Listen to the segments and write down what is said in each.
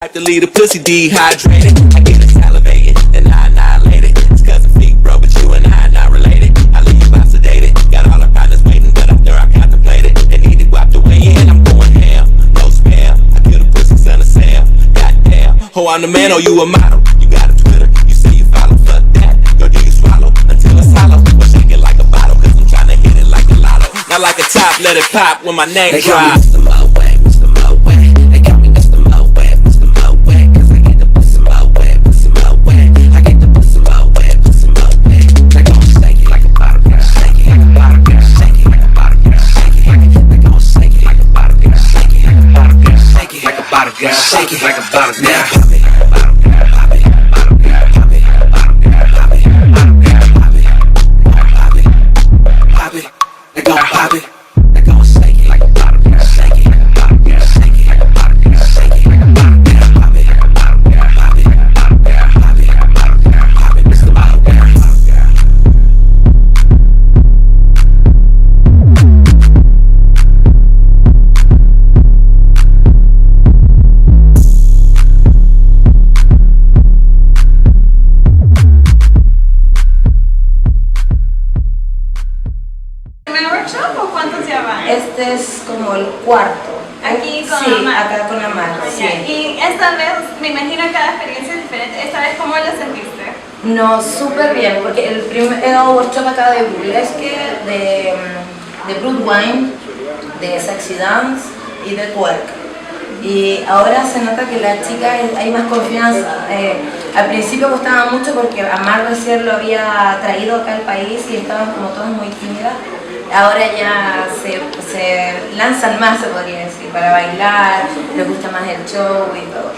Like to leave the pussy dehydrated. I get it salivated and I annihilate it. It's cause the feet bro, but you and I are not related. I leave you sedated. Got all our partners waiting, but after I contemplated, they need to go out the way in. I'm going ham, no spam. I kill the pussy, son of Sam. Goddamn. Oh, I'm the man, or you a model? You got a Twitter, you say you follow. Fuck that. Go do you swallow until it's hollow. Or shake it like a bottle, cause I'm trying to hit it like a lotto. Not like a top, let it pop when my name drops. Girl, shake it like a bottle girl. Pop it, they gon' pop it. They gon' shake it like a bottle girl. Shake it like a bottle girl. Shake it like a bottle girl. Shake it like a bottle girl. Pop it, bottle girl. Pop it, bottle girl. Pop it, bottle girl. Pop it, Mr. Bottle girl. Este es como el cuarto. Aquí con sí, Amar. acá con Amar. Sí. Y esta vez, me imagino cada experiencia es diferente. Esta vez, ¿cómo lo sentiste? No, súper bien, porque el primer workshop acá de burlesque, de Broadway, de sexy dance y de twerk. Y ahora se nota que la chica hay más confianza. Al principio costaba mucho porque Amar recién lo había traído acá al país y estaban como todas muy tímidas. Ahora ya se lanzan más, se podría decir, para bailar, les gusta más el show y todo.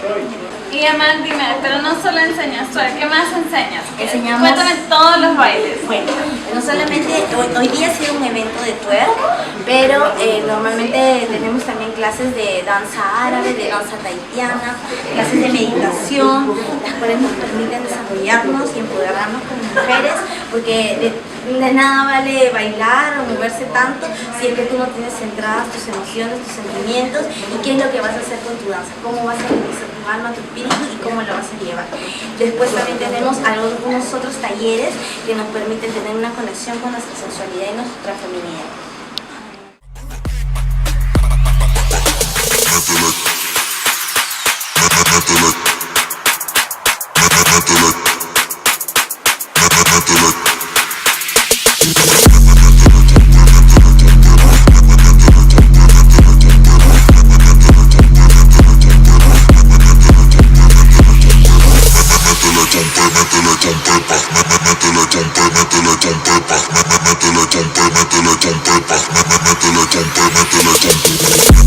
Y Amar, dime, pero no solo enseñas twerk, ¿qué más enseñas? Enseñamos... Cuéntame todos los bailes. Bueno, no solamente, hoy día ha sido un evento de twerk, pero normalmente tenemos también clases de danza árabe, de danza tahitiana, clases de meditación, las cuales nos permiten desarrollarnos y empoderarnos como mujeres, porque de nada vale bailar o moverse tanto si es que tú no tienes centradas tus emociones, tus sentimientos y qué es lo que vas a hacer con tu danza, cómo vas a realizar tu alma, tu espíritu y cómo lo vas a llevar. Después también tenemos algunos otros talleres que nos permiten tener una conexión con nuestra sensualidad y nuestra feminidad. Métele,